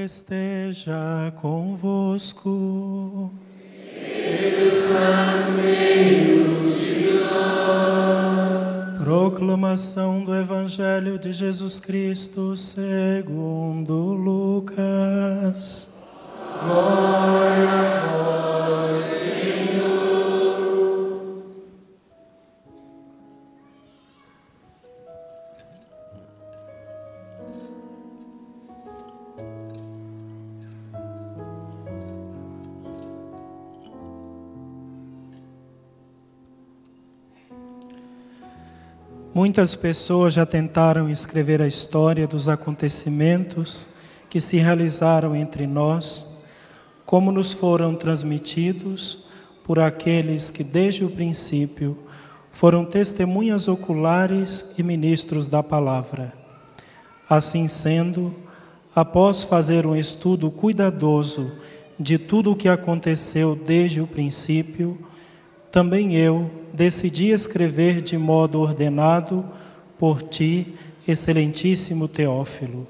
esteja convosco. Está no meio de nós. Proclamação do Evangelho de Jesus Cristo segundo Lucas. Glória a vós, Senhor. Muitas pessoas já tentaram escrever a história dos acontecimentos que se realizaram entre nós, como nos foram transmitidos por aqueles que desde o princípio foram testemunhas oculares e ministros da palavra. Assim sendo, após fazer um estudo cuidadoso de tudo o que aconteceu desde o princípio, também eu decidi escrever de modo ordenado por ti, excelentíssimo Teófilo.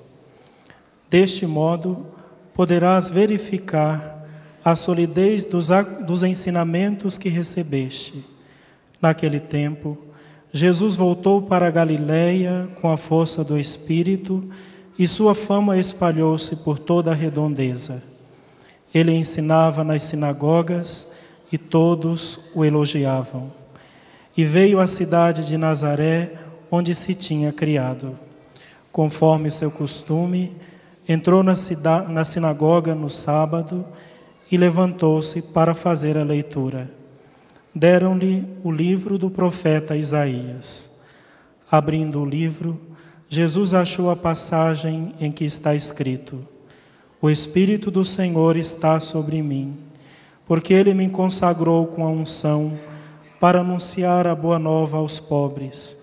Deste modo, poderás verificar a solidez dos ensinamentos que recebeste. Naquele tempo, Jesus voltou para a Galiléia com a força do Espírito e sua fama espalhou-se por toda a redondeza. Ele ensinava nas sinagogas e todos o elogiavam. E veio à cidade de Nazaré, onde se tinha criado. Conforme seu costume, entrou na sinagoga no sábado e levantou-se para fazer a leitura. Deram-lhe o livro do profeta Isaías. Abrindo o livro, Jesus achou a passagem em que está escrito: O Espírito do Senhor está sobre mim, porque Ele me consagrou com a unção para anunciar a boa nova aos pobres.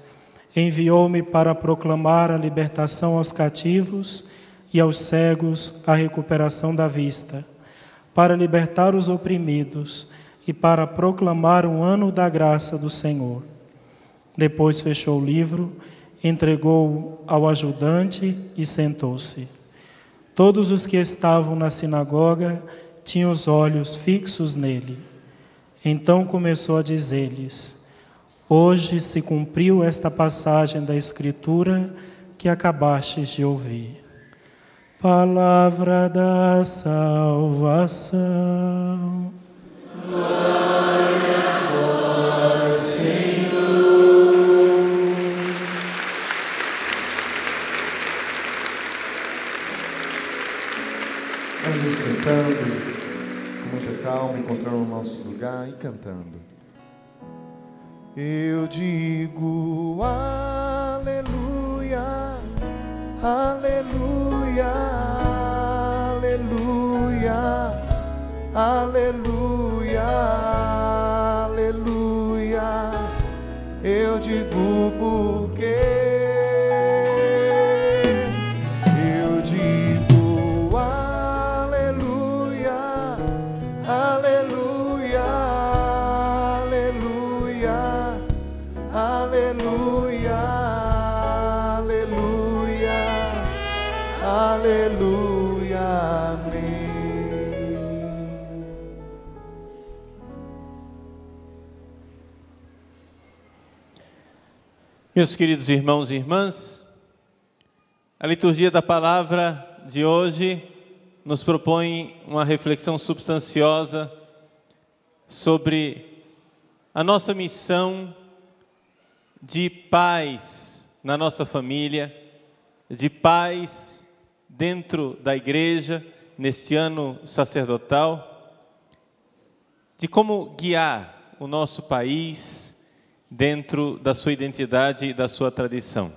Enviou-me para proclamar a libertação aos cativos e aos cegos a recuperação da vista, para libertar os oprimidos e para proclamar um ano da graça do Senhor. Depois fechou o livro, entregou-o ao ajudante e sentou-se. Todos os que estavam na sinagoga tinham os olhos fixos nele. Então começou a dizer-lhes: Hoje se cumpriu esta passagem da Escritura que acabastes de ouvir. Palavra da salvação. Glória a vós, Senhor. Vamos nos sentando com muita calma, encontrando o nosso lugar e cantando. Eu digo aleluia, aleluia, aleluia, aleluia, aleluia. Eu digo porque eu digo aleluia, aleluia, aleluia, aleluia, aleluia, aleluia, amém. Meus queridos irmãos e irmãs, a liturgia da palavra de hoje nos propõe uma reflexão substanciosa sobre a nossa missão de paz na nossa família, de paz dentro da igreja, neste ano sacerdotal, de como guiar o nosso país dentro da sua identidade e da sua tradição.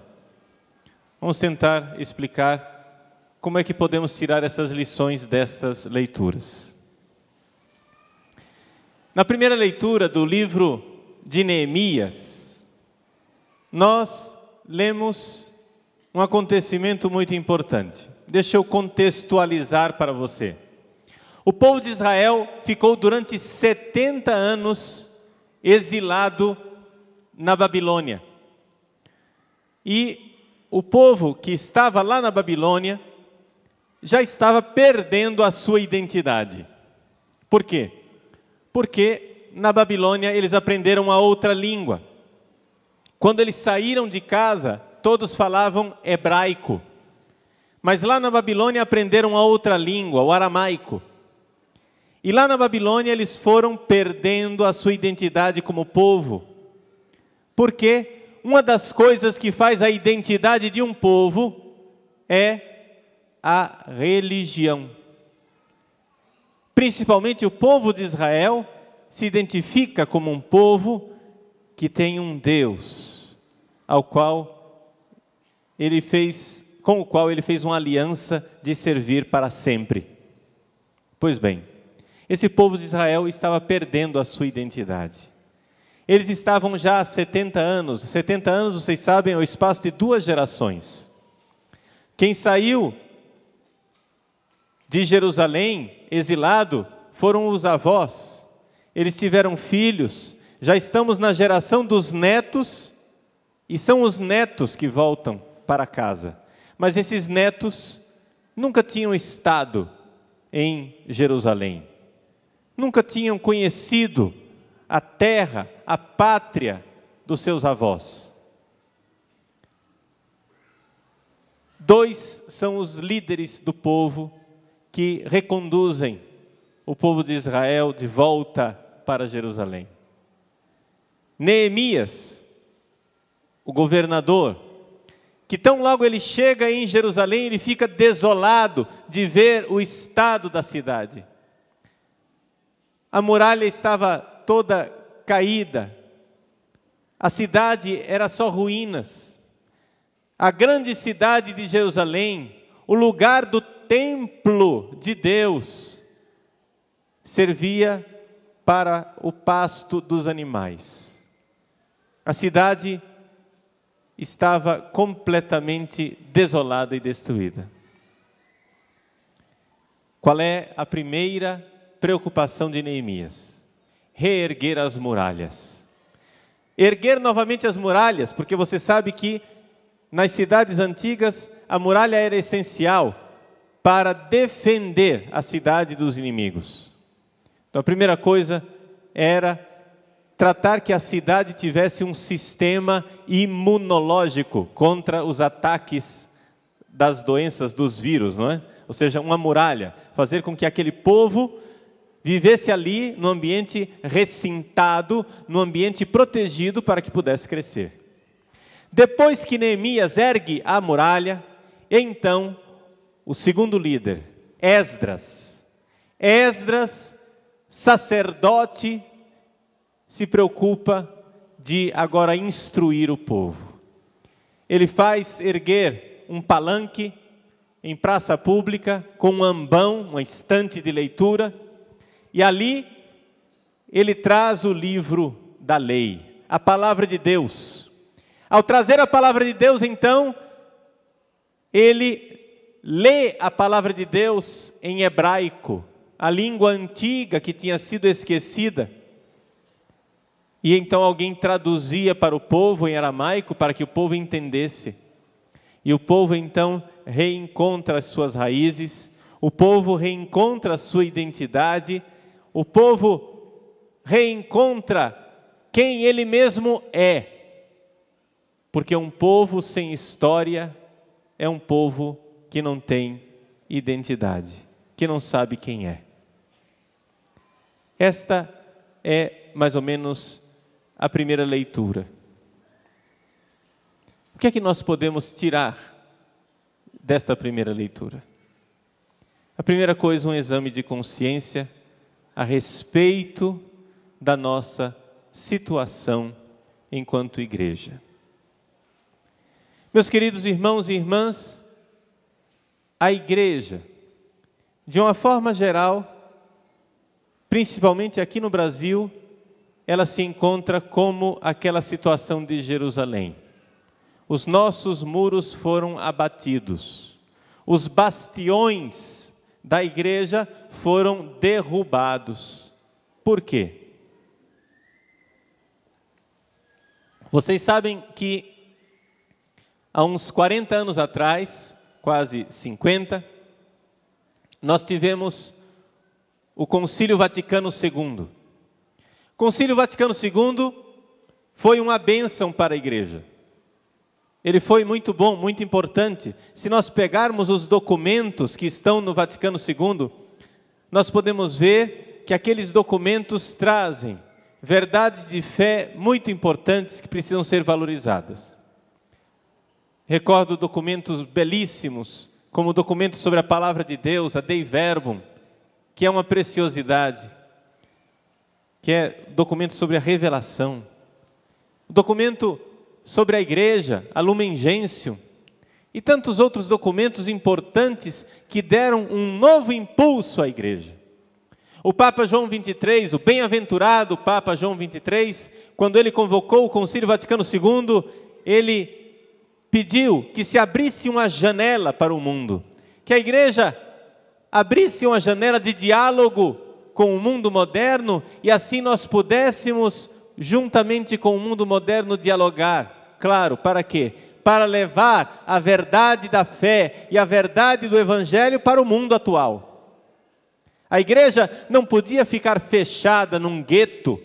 Vamos tentar explicar como é que podemos tirar essas lições destas leituras. Na primeira leitura do livro de Neemias, nós lemos um acontecimento muito importante. Deixa eu contextualizar para você. O povo de Israel ficou durante 70 anos exilado na Babilônia. E o povo que estava lá na Babilônia já estava perdendo a sua identidade. Por quê? Porque na Babilônia eles aprenderam uma outra língua. Quando eles saíram de casa, todos falavam hebraico. Mas lá na Babilônia aprenderam a outra língua, o aramaico. E lá na Babilônia eles foram perdendo a sua identidade como povo. Porque uma das coisas que faz a identidade de um povo é a religião. Principalmente o povo de Israel se identifica como um povo que tem um Deus, com o qual ele fez uma aliança de servir para sempre. Pois bem, esse povo de Israel estava perdendo a sua identidade. Eles estavam já há 70 anos. 70 anos, vocês sabem, é o espaço de 2 gerações. Quem saiu de Jerusalém, exilado, foram os avós. Eles tiveram filhos. Já estamos na geração dos netos, e são os netos que voltam para casa. Mas esses netos nunca tinham estado em Jerusalém. Nunca tinham conhecido a terra, a pátria dos seus avós. 2 são os líderes do povo que reconduzem o povo de Israel de volta para Jerusalém. Neemias, o governador, que tão logo ele chega em Jerusalém, ele fica desolado de ver o estado da cidade. A muralha estava toda caída, a cidade era só ruínas. A grande cidade de Jerusalém, o lugar do templo de Deus, servia para o pasto dos animais. A cidade estava completamente desolada e destruída. Qual é a primeira preocupação de Neemias? Reerguer as muralhas. Erguer novamente as muralhas, porque você sabe que nas cidades antigas a muralha era essencial para defender a cidade dos inimigos. Então a primeira coisa era tratar que a cidade tivesse um sistema imunológico contra os ataques das doenças, dos vírus, não é? Ou seja, uma muralha, fazer com que aquele povo vivesse ali no ambiente recintado, no ambiente protegido para que pudesse crescer. Depois que Neemias ergue a muralha, então o segundo líder, Esdras, sacerdote, se preocupa de agora instruir o povo. Ele faz erguer um palanque em praça pública com um ambão, uma estante de leitura, e ali ele traz o livro da lei, a palavra de Deus. Ao trazer a palavra de Deus, então, ele lê a palavra de Deus em hebraico, a língua antiga que tinha sido esquecida. E então alguém traduzia para o povo em aramaico para que o povo entendesse. E o povo então reencontra as suas raízes, o povo reencontra a sua identidade, o povo reencontra quem ele mesmo é. Porque um povo sem história é um povo que não tem identidade, que não sabe quem é. Esta é mais ou menos a primeira leitura. O que é que nós podemos tirar desta primeira leitura? A primeira coisa, um exame de consciência a respeito da nossa situação enquanto igreja. Meus queridos irmãos e irmãs, a igreja, de uma forma geral, principalmente aqui no Brasil, ela se encontra como aquela situação de Jerusalém. Os nossos muros foram abatidos, os bastiões da igreja foram derrubados. Por quê? Vocês sabem que há uns 40 anos atrás, quase 50, nós tivemos o Concílio Vaticano II. O Concílio Vaticano II foi uma bênção para a igreja. Ele foi muito bom, muito importante. Se nós pegarmos os documentos que estão no Vaticano II, nós podemos ver que aqueles documentos trazem verdades de fé muito importantes que precisam ser valorizadas. Recordo documentos belíssimos, como o documento sobre a Palavra de Deus, a Dei Verbum, que é uma preciosidade, que é documento sobre a revelação. O documento sobre a igreja, a Lumen Gentium, e tantos outros documentos importantes que deram um novo impulso à igreja. O Papa João XXIII, o bem-aventurado Papa João XXIII, quando ele convocou o Concílio Vaticano II, ele pediu que se abrisse uma janela para o mundo, que a igreja abrisse uma janela de diálogo com o mundo moderno e assim nós pudéssemos, juntamente com o mundo moderno, dialogar. Claro, para quê? Para levar a verdade da fé e a verdade do Evangelho para o mundo atual. A igreja não podia ficar fechada num gueto,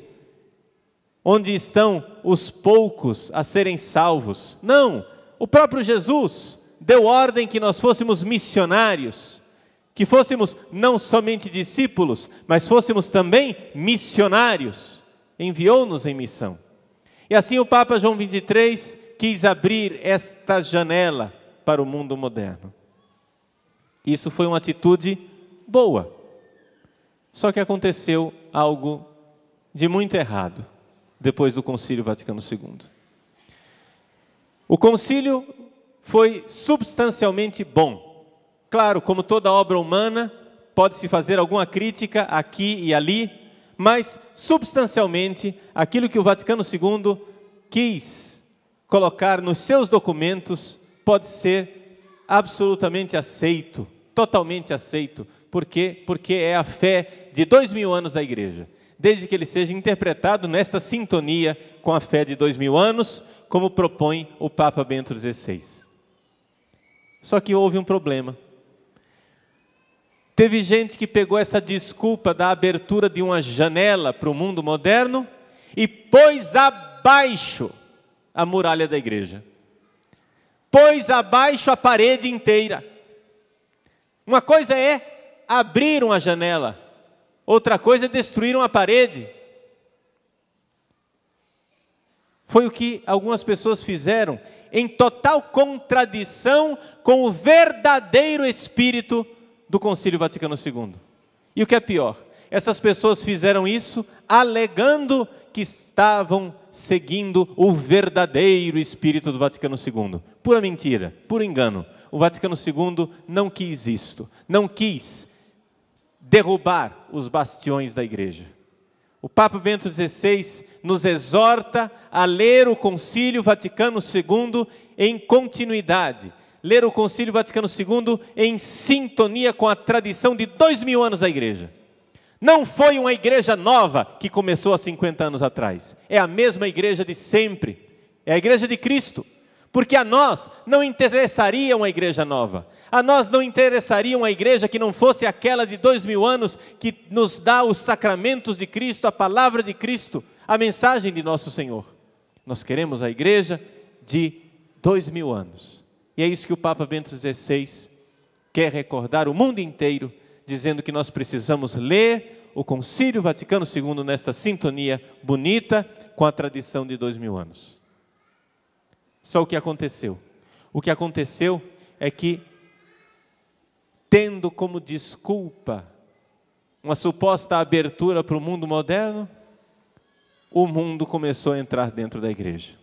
onde estão os poucos a serem salvos. Não, o próprio Jesus deu ordem que nós fôssemos missionários, que fôssemos não somente discípulos, mas fôssemos também missionários. Enviou-nos em missão. E assim o Papa João XXIII quis abrir esta janela para o mundo moderno. Isso foi uma atitude boa. Só que aconteceu algo de muito errado depois do Concílio Vaticano II. O concílio foi substancialmente bom. Claro, como toda obra humana, pode-se fazer alguma crítica aqui e ali, mas substancialmente aquilo que o Vaticano II quis colocar nos seus documentos pode ser absolutamente aceito, totalmente aceito. Por quê? Porque é a fé de 2000 anos da igreja, desde que ele seja interpretado nesta sintonia com a fé de 2000 anos, como propõe o Papa Bento XVI. Só que houve um problema. Teve gente que pegou essa desculpa da abertura de uma janela para o mundo moderno e pôs abaixo a muralha da igreja. Pôs abaixo a parede inteira. Uma coisa é abrir uma janela, outra coisa é destruir uma parede. Foi o que algumas pessoas fizeram, em total contradição com o verdadeiro espírito do Concílio Vaticano II. E o que é pior, essas pessoas fizeram isso alegando que estavam seguindo o verdadeiro espírito do Vaticano II. Pura mentira, puro engano. O Vaticano II não quis isto, não quis derrubar os bastiões da igreja. O Papa Bento XVI nos exorta a ler o Concílio Vaticano II em continuidade, ler o Concílio Vaticano II em sintonia com a tradição de 2000 anos da igreja. Não foi uma igreja nova que começou há 50 anos atrás, é a mesma igreja de sempre, é a igreja de Cristo, porque a nós não interessaria uma igreja nova, a nós não interessaria uma igreja que não fosse aquela de 2000 anos, que nos dá os sacramentos de Cristo, a palavra de Cristo, a mensagem de nosso Senhor. Nós queremos a igreja de 2000 anos. E é isso que o Papa Bento XVI quer recordar o mundo inteiro, dizendo que nós precisamos ler o Concílio Vaticano II nessa sintonia bonita com a tradição de 2000 anos. Só o que aconteceu? O que aconteceu é que, tendo como desculpa uma suposta abertura para o mundo moderno, o mundo começou a entrar dentro da igreja.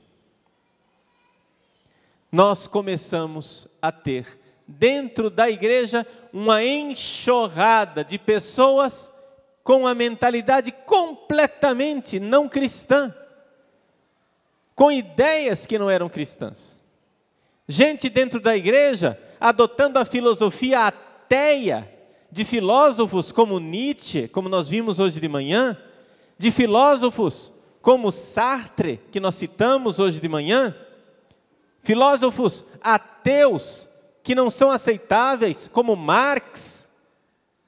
Nós começamos a ter dentro da igreja uma enxurrada de pessoas com a mentalidade completamente não cristã, com ideias que não eram cristãs. Gente dentro da igreja adotando a filosofia ateia de filósofos como Nietzsche, como nós vimos hoje de manhã, de filósofos como Sartre, que nós citamos hoje de manhã, filósofos ateus que não são aceitáveis, como Marx,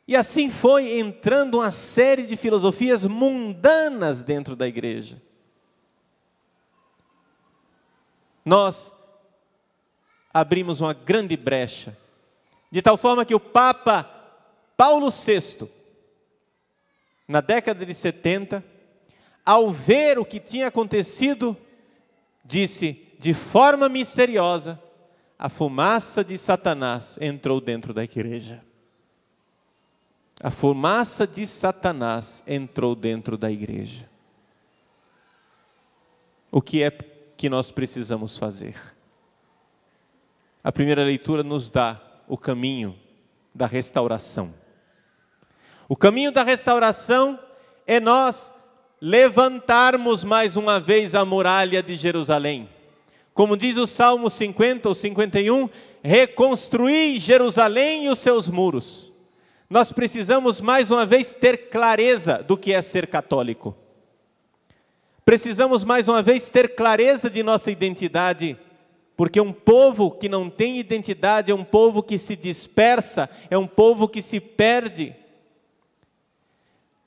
E assim foi entrando uma série de filosofias mundanas dentro da igreja. Nós abrimos uma grande brecha, de tal forma que o Papa Paulo VI, na década de 70, ao ver o que tinha acontecido, disse de forma misteriosa: a fumaça de Satanás entrou dentro da igreja. A fumaça de Satanás entrou dentro da igreja. O que é que nós precisamos fazer? A primeira leitura nos dá o caminho da restauração. O caminho da restauração é nós levantarmos mais uma vez a muralha de Jerusalém. Como diz o Salmo 50 ou 51, reconstruir Jerusalém e os seus muros. Nós precisamos mais uma vez ter clareza do que é ser católico. Precisamos mais uma vez ter clareza de nossa identidade, porque um povo que não tem identidade é um povo que se dispersa, é um povo que se perde.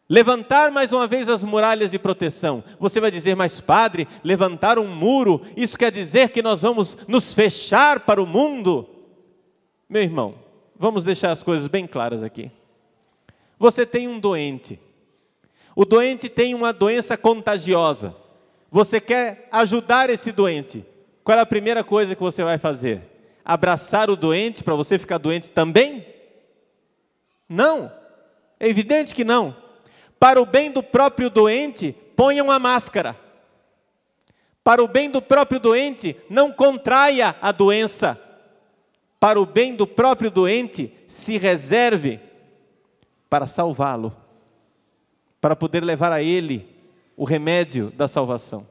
Levantar mais uma vez as muralhas de proteção. Você vai dizer: mas padre, levantar um muro, isso quer dizer que nós vamos nos fechar para o mundo? Meu irmão, vamos deixar as coisas bem claras aqui. Você tem um doente. O doente tem uma doença contagiosa. Você quer ajudar esse doente. Qual é a primeira coisa que você vai fazer? Abraçar o doente para você ficar doente também? Não. É evidente que não. Para o bem do próprio doente, ponha uma máscara. Para o bem do próprio doente, não contraia a doença. Para o bem do próprio doente, se reserve para salvá-lo, para poder levar a ele o remédio da salvação.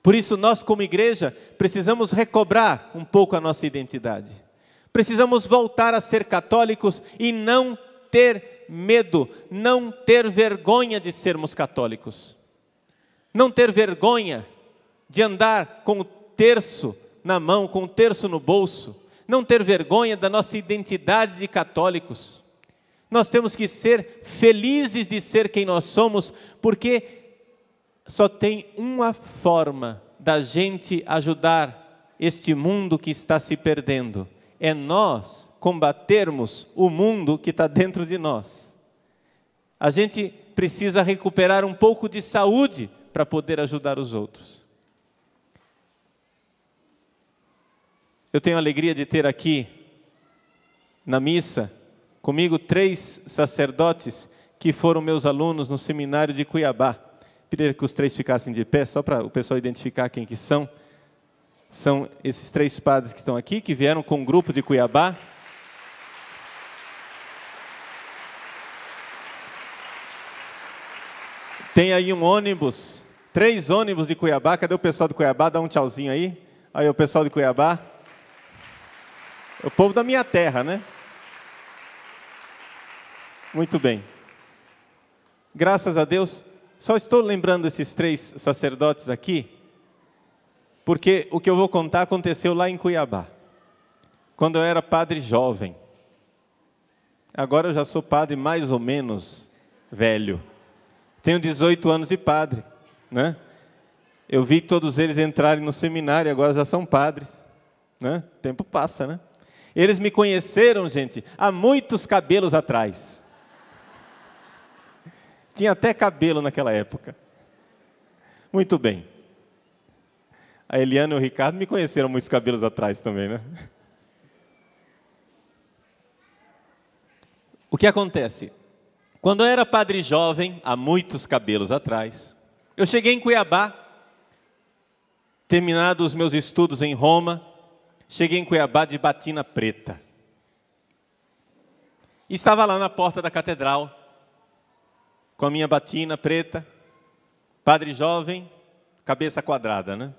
Por isso, nós como igreja, precisamos recobrar um pouco a nossa identidade. Precisamos voltar a ser católicos e não ter medo, não ter vergonha de sermos católicos. Não ter vergonha de andar com o terço na mão, com o terço no bolso. Não ter vergonha da nossa identidade de católicos. Nós temos que ser felizes de ser quem nós somos, porque só tem uma forma da gente ajudar este mundo que está se perdendo. É nós combatermos o mundo que está dentro de nós. A gente precisa recuperar um pouco de saúde para poder ajudar os outros. Eu tenho a alegria de ter aqui na missa comigo 3 sacerdotes que foram meus alunos no seminário de Cuiabá. Queria que os 3 ficassem de pé, só para o pessoal identificar quem que são. São esses 3 padres que estão aqui, que vieram com um grupo de Cuiabá. Tem aí um ônibus, 3 ônibus de Cuiabá. Cadê o pessoal de Cuiabá? Dá um tchauzinho aí. Aí o pessoal de Cuiabá. É o povo da minha terra, né? Muito bem. Graças a Deus, só estou lembrando esses 3 sacerdotes aqui, porque o que eu vou contar aconteceu lá em Cuiabá, quando eu era padre jovem. Agora eu já sou padre mais ou menos velho. Tenho 18 anos de padre, né? Eu vi todos eles entrarem no seminário, agora já são padres, né? O tempo passa, né? Eles me conheceram, gente, há muitos cabelos atrás. Tinha até cabelo naquela época. Muito bem. A Eliana e o Ricardo me conheceram muitos cabelos atrás também, né? O que acontece? Quando eu era padre jovem, há muitos cabelos atrás, eu cheguei em Cuiabá, terminados os meus estudos em Roma, cheguei em Cuiabá de batina preta. E estava lá na porta da catedral, com a minha batina preta, padre jovem, cabeça quadrada, né?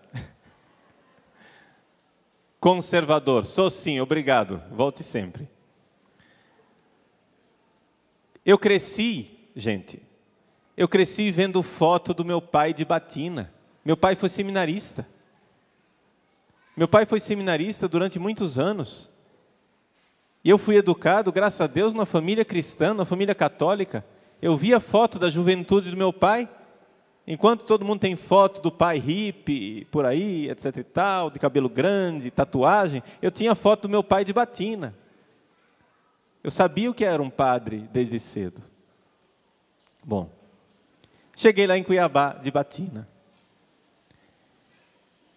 Conservador, sou sim, obrigado, volte sempre. Eu cresci, gente, eu cresci vendo foto do meu pai de batina. Meu pai foi seminarista. Meu pai foi seminarista durante muitos anos. E eu fui educado, graças a Deus, numa família cristã, numa família católica. Eu via foto da juventude do meu pai, enquanto todo mundo tem foto do pai hippie, por aí, etc e tal, de cabelo grande, tatuagem, eu tinha foto do meu pai de batina. Eu sabia o que era um padre desde cedo. Bom, cheguei lá em Cuiabá de batina.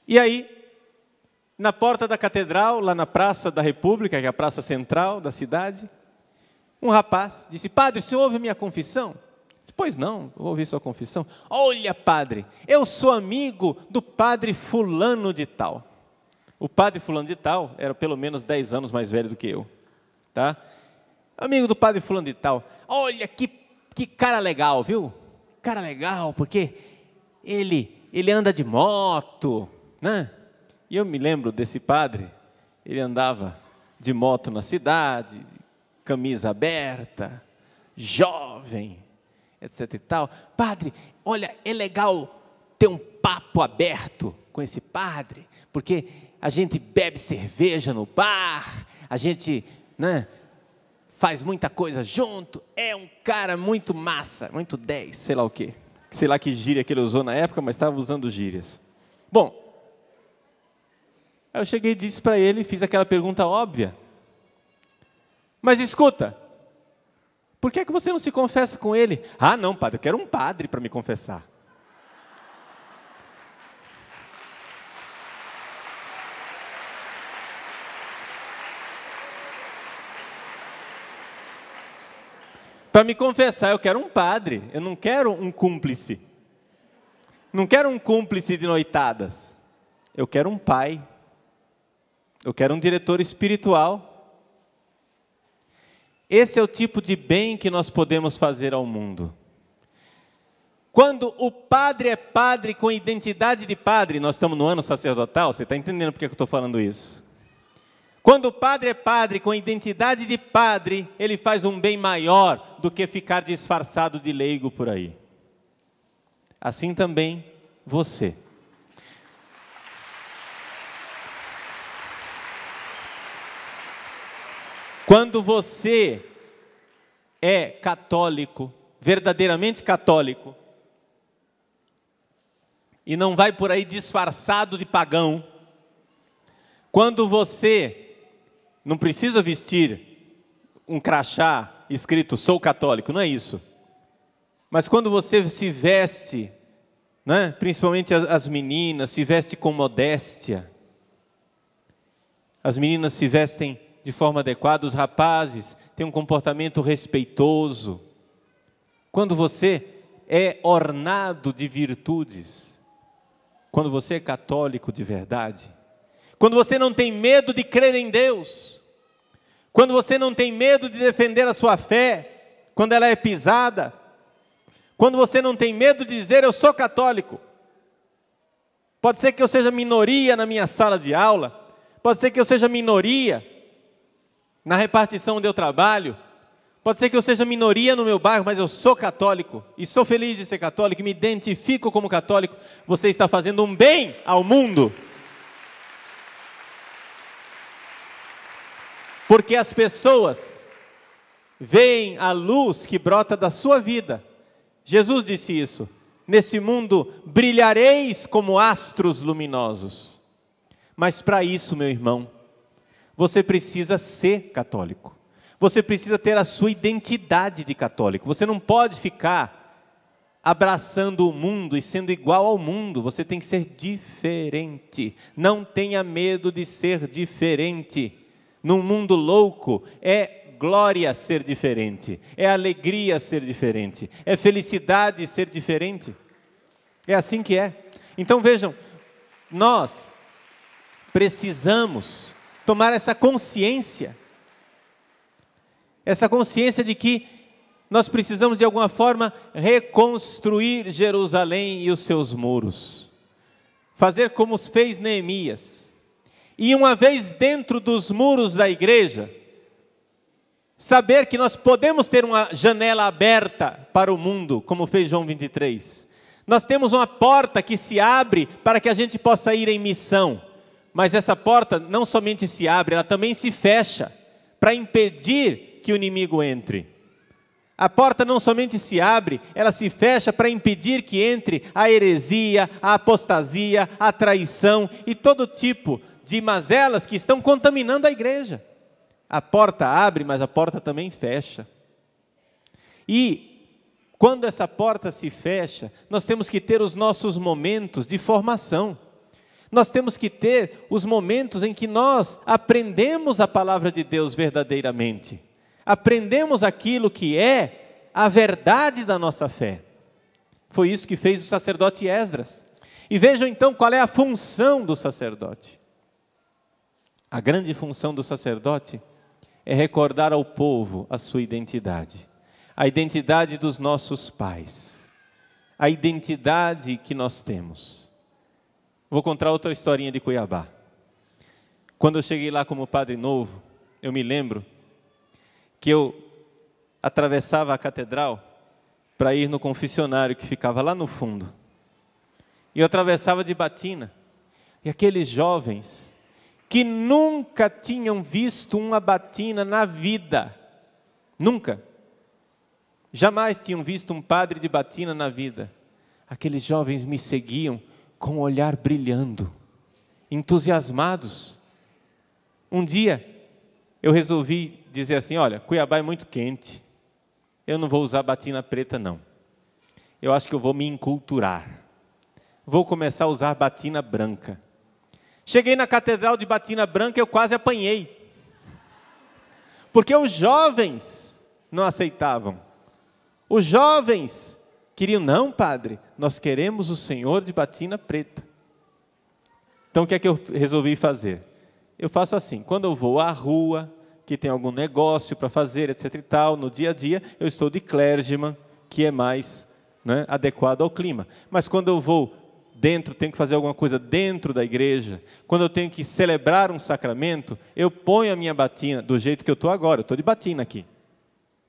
E aí, na porta da catedral, lá na Praça da República, que é a praça central da cidade, um rapaz disse: padre, o senhor ouve a minha confissão? Eu disse: pois não, eu ouvi sua confissão. Olha, padre, eu sou amigo do padre fulano de tal. O padre fulano de tal era pelo menos 10 anos mais velho do que eu, tá? Amigo do padre fulano de tal. Olha, que cara legal, viu? Cara legal, porque ele anda de moto, né? E eu me lembro desse padre, ele andava de moto na cidade, camisa aberta, jovem, etc e tal. Padre, olha, é legal ter um papo aberto com esse padre, porque a gente bebe cerveja no bar, a gente, né, faz muita coisa junto, é um cara muito massa, muito 10, sei lá o quê. Sei lá que gíria que ele usou na época, mas estava usando gírias. Bom, eu cheguei e disse para ele, fiz aquela pergunta óbvia. Mas escuta, por que você não se confessa com ele? Ah, não, padre, eu quero um padre para me confessar. Para me confessar, eu quero um padre, eu não quero um cúmplice. Não quero um cúmplice de noitadas. Eu quero um pai. Eu quero um diretor espiritual. Esse é o tipo de bem que nós podemos fazer ao mundo. Quando o padre é padre com identidade de padre, nós estamos no ano sacerdotal, você está entendendo por que eu estou falando isso? Quando o padre é padre com identidade de padre, ele faz um bem maior do que ficar disfarçado de leigo por aí. Assim também você. Quando você é católico, verdadeiramente católico, e não vai por aí disfarçado de pagão, quando você não precisa vestir um crachá escrito "sou católico", não é isso. Mas quando você se veste, né, principalmente as meninas, se veste com modéstia, as meninas se vestem de forma adequada, os rapazes têm um comportamento respeitoso. Quando você é ornado de virtudes, quando você é católico de verdade, quando você não tem medo de crer em Deus, quando você não tem medo de defender a sua fé, quando ela é pisada, quando você não tem medo de dizer eu sou católico. Pode ser que eu seja minoria na minha sala de aula, pode ser que eu seja minoria na repartição onde eu trabalho, pode ser que eu seja minoria no meu bairro, mas eu sou católico, e sou feliz de ser católico, me identifico como católico. Você está fazendo um bem ao mundo. Porque as pessoas veem a luz que brota da sua vida. Jesus disse isso: nesse mundo brilhareis como astros luminosos. Mas para isso, meu irmão, você precisa ser católico. Você precisa ter a sua identidade de católico. Você não pode ficar abraçando o mundo e sendo igual ao mundo. Você tem que ser diferente. Não tenha medo de ser diferente. Num mundo louco, é glória ser diferente, é alegria ser diferente, é felicidade ser diferente. É assim que é. Então vejam, nós precisamos tomar essa consciência de que nós precisamos de alguma forma reconstruir Jerusalém e os seus muros, fazer como fez Neemias. E uma vez dentro dos muros da igreja, saber que nós podemos ter uma janela aberta para o mundo, como fez João 23. Nós temos uma porta que se abre para que a gente possa ir em missão. Mas essa porta não somente se abre, ela também se fecha, para impedir que o inimigo entre. A porta não somente se abre, ela se fecha para impedir que entre a heresia, a apostasia, a traição e todo tipo de mazelas que estão contaminando a igreja. A porta abre, mas a porta também fecha. E quando essa porta se fecha, nós temos que ter os nossos momentos de formação. Nós temos que ter os momentos em que nós aprendemos a palavra de Deus verdadeiramente. Aprendemos aquilo que é a verdade da nossa fé. Foi isso que fez o sacerdote Esdras. E vejam então qual é a função do sacerdote. A grande função do sacerdote é recordar ao povo a sua identidade. A identidade dos nossos pais. A identidade que nós temos. Vou contar outra historinha de Cuiabá. Quando eu cheguei lá como padre novo, eu me lembro que eu atravessava a catedral para ir no confessionário que ficava lá no fundo. E eu atravessava de batina. E aqueles jovens que nunca tinham visto uma batina na vida, nunca, jamais tinham visto um padre de batina na vida, aqueles jovens me seguiam com o olhar brilhando, entusiasmados. Um dia eu resolvi dizer assim, olha, Cuiabá é muito quente, eu não vou usar batina preta não, eu acho que eu vou me enculturar, vou começar a usar batina branca. Cheguei na catedral de batina branca, eu quase apanhei, porque os jovens não aceitavam, os jovens queriam, não padre, nós queremos o senhor de batina preta. Então o que é que eu resolvi fazer? Eu faço assim, quando eu vou à rua, que tem algum negócio para fazer, etc e tal, no dia a dia, eu estou de clergyman, que é mais, né, adequado ao clima. Mas quando eu vou dentro, tenho que fazer alguma coisa dentro da igreja, quando eu tenho que celebrar um sacramento, eu ponho a minha batina, do jeito que eu estou agora, eu estou de batina aqui.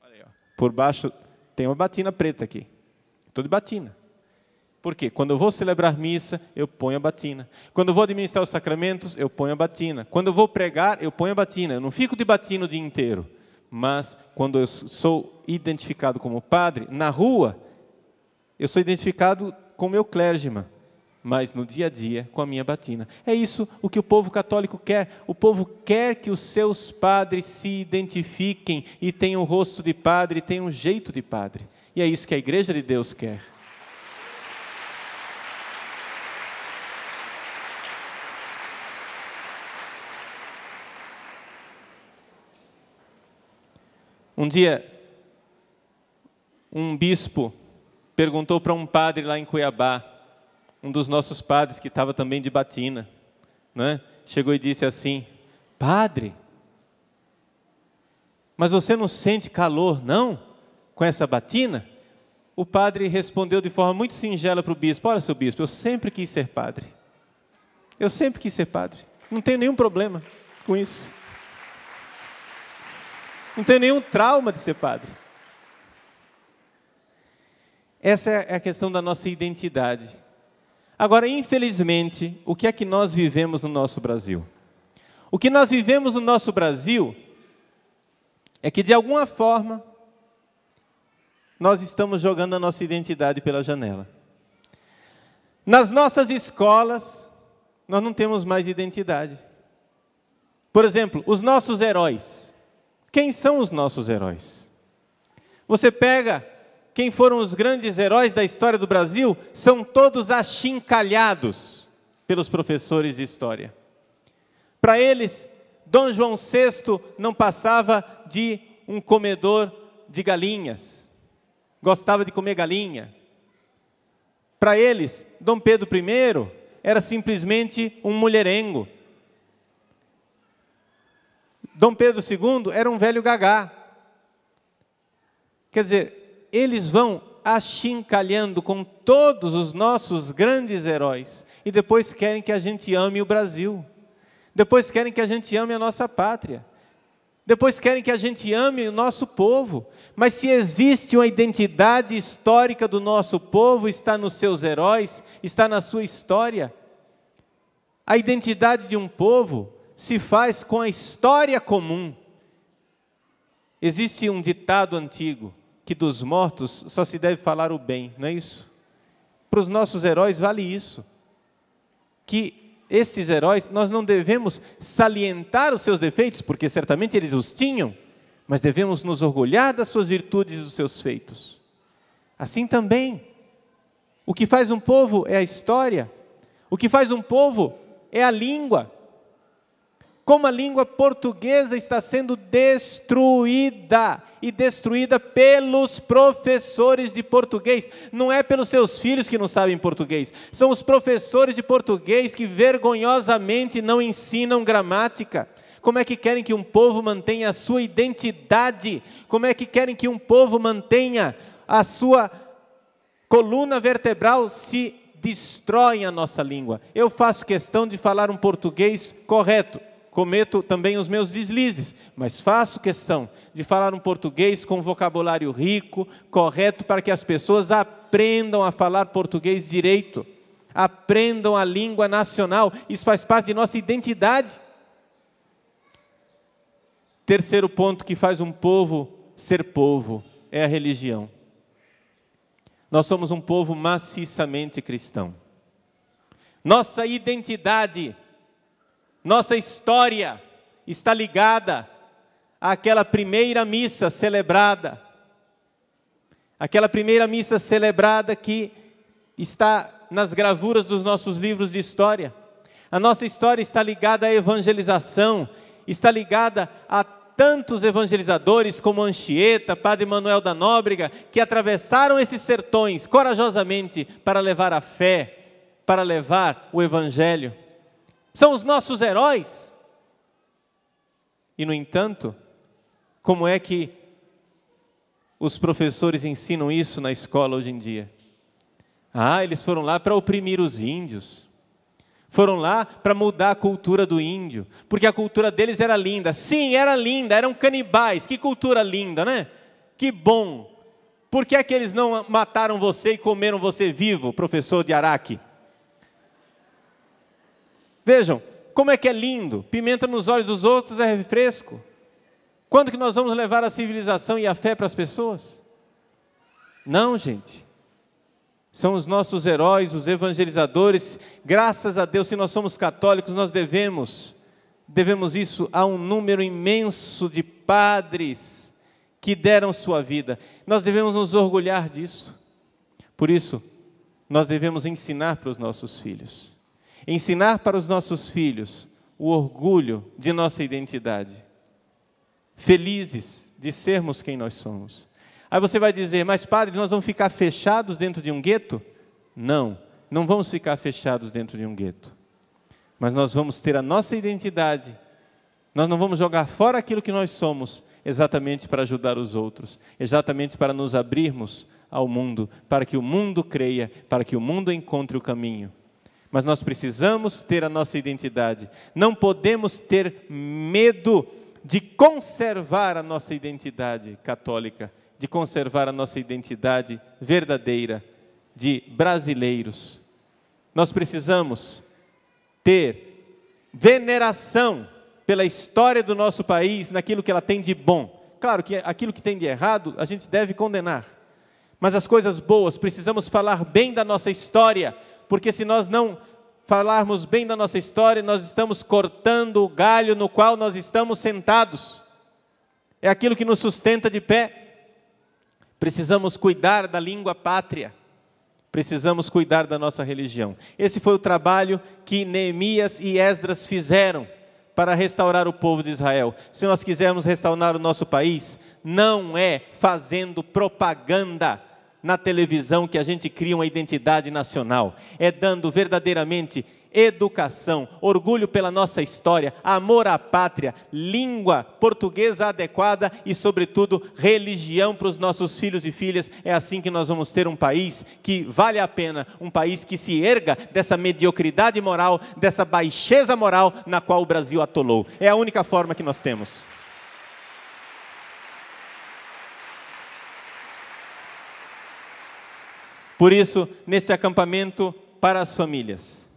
Olha aí, ó. Por baixo tem uma batina preta aqui, estou de batina. Por quê? Quando eu vou celebrar missa, eu ponho a batina. Quando eu vou administrar os sacramentos, eu ponho a batina. Quando eu vou pregar, eu ponho a batina. Eu não fico de batina o dia inteiro. Mas, quando eu sou identificado como padre, na rua, eu sou identificado com o meu clergyman. Mas, no dia a dia, com a minha batina. É isso o que o povo católico quer. O povo quer que os seus padres se identifiquem e tenham o rosto de padre, e tenham um jeito de padre. E é isso que a Igreja de Deus quer. Um dia, um bispo perguntou para um padre lá em Cuiabá, um dos nossos padres que estava também de batina, né? Chegou e disse assim, padre, mas você não sente calor não, com essa batina? O padre respondeu de forma muito singela para o bispo, olha seu bispo, eu sempre quis ser padre, eu sempre quis ser padre, não tenho nenhum problema com isso. Não tem nenhum trauma de ser padre. Essa é a questão da nossa identidade. Agora, infelizmente, o que é que nós vivemos no nosso Brasil? O que nós vivemos no nosso Brasil é que, de alguma forma, nós estamos jogando a nossa identidade pela janela. Nas nossas escolas, nós não temos mais identidade. Por exemplo, os nossos heróis. Quem são os nossos heróis? Você pega quem foram os grandes heróis da história do Brasil, são todos achincalhados pelos professores de história. Para eles, Dom João VI não passava de um comedor de galinhas, gostava de comer galinha. Para eles, Dom Pedro I era simplesmente um mulherengo. Dom Pedro II era um velho gagá. Quer dizer, eles vão achincalhando com todos os nossos grandes heróis e depois querem que a gente ame o Brasil. Depois querem que a gente ame a nossa pátria. Depois querem que a gente ame o nosso povo. Mas se existe uma identidade histórica do nosso povo, está nos seus heróis, está na sua história. A identidade de um povo se faz com a história comum. Existe um ditado antigo, que dos mortos só se deve falar o bem, não é isso? Para os nossos heróis vale isso, que esses heróis, nós não devemos salientar os seus defeitos, porque certamente eles os tinham, mas devemos nos orgulhar das suas virtudes e dos seus feitos. Assim também, o que faz um povo é a história, o que faz um povo é a língua. Como a língua portuguesa está sendo destruída, e destruída pelos professores de português. Não é pelos seus filhos que não sabem português, são os professores de português que vergonhosamente não ensinam gramática. Como é que querem que um povo mantenha a sua identidade? Como é que querem que um povo mantenha a sua coluna vertebral se destroem a nossa língua? Eu faço questão de falar um português correto. Cometo também os meus deslizes, mas faço questão de falar um português com vocabulário rico, correto, para que as pessoas aprendam a falar português direito, aprendam a língua nacional. Isso faz parte de nossa identidade. Terceiro ponto que faz um povo ser povo é a religião. Nós somos um povo maciçamente cristão. Nossa identidade, nossa história está ligada àquela primeira missa celebrada. Aquela primeira missa celebrada que está nas gravuras dos nossos livros de história. A nossa história está ligada à evangelização, está ligada a tantos evangelizadores como Anchieta, Padre Manuel da Nóbrega, que atravessaram esses sertões corajosamente para levar a fé, para levar o Evangelho. São os nossos heróis. E, no entanto, como é que os professores ensinam isso na escola hoje em dia? Eles foram lá para oprimir os índios. Foram lá para mudar a cultura do índio, porque a cultura deles era linda. Sim, era linda, eram canibais. Que cultura linda, né? Que bom. Por que é que eles não mataram você e comeram você vivo, professor de Araque? Vejam, como é que é lindo. Pimenta nos olhos dos outros é refresco. Quando que nós vamos levar a civilização e a fé para as pessoas? Não, gente. São os nossos heróis, os evangelizadores. Graças a Deus, se nós somos católicos, nós devemos isso a um número imenso de padres que deram sua vida. Nós devemos nos orgulhar disso. Por isso, nós devemos ensinar para os nossos filhos. Ensinar para os nossos filhos o orgulho de nossa identidade. Felizes de sermos quem nós somos. Aí você vai dizer, mas padre, nós vamos ficar fechados dentro de um gueto? Não, não vamos ficar fechados dentro de um gueto. Mas nós vamos ter a nossa identidade. Nós não vamos jogar fora aquilo que nós somos, exatamente para ajudar os outros, exatamente para nos abrirmos ao mundo, para que o mundo creia, para que o mundo encontre o caminho. Mas nós precisamos ter a nossa identidade. Não podemos ter medo de conservar a nossa identidade católica, de conservar a nossa identidade verdadeira de brasileiros. Nós precisamos ter veneração pela história do nosso país, naquilo que ela tem de bom. Claro que aquilo que tem de errado, a gente deve condenar. Mas as coisas boas, precisamos falar bem da nossa história, porque se nós não falarmos bem da nossa história, nós estamos cortando o galho no qual nós estamos sentados. É aquilo que nos sustenta de pé. Precisamos cuidar da língua pátria. Precisamos cuidar da nossa religião. Esse foi o trabalho que Neemias e Esdras fizeram para restaurar o povo de Israel. Se nós quisermos restaurar o nosso país, não é fazendo propaganda na televisão que a gente cria uma identidade nacional. É dando verdadeiramente educação, orgulho pela nossa história, amor à pátria, língua portuguesa adequada e, sobretudo, religião para os nossos filhos e filhas. É assim que nós vamos ter um país que vale a pena, um país que se erga dessa mediocridade moral, dessa baixeza moral na qual o Brasil atolou. É a única forma que nós temos. Por isso, nesse acampamento para as famílias,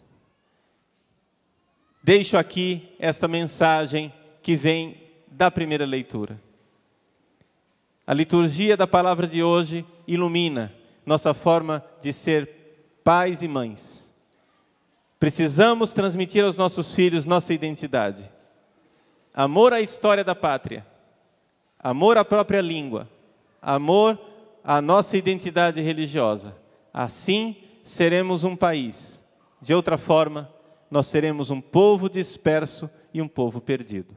deixo aqui esta mensagem que vem da primeira leitura. A liturgia da palavra de hoje ilumina nossa forma de ser pais e mães. Precisamos transmitir aos nossos filhos nossa identidade. Amor à história da pátria, amor à própria língua, amor à nossa identidade religiosa. Assim seremos um país. De outra forma, nós seremos um povo disperso e um povo perdido.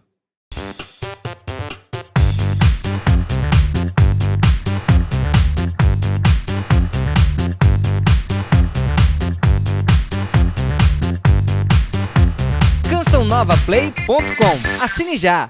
cançãonovaplay.com. Assine já!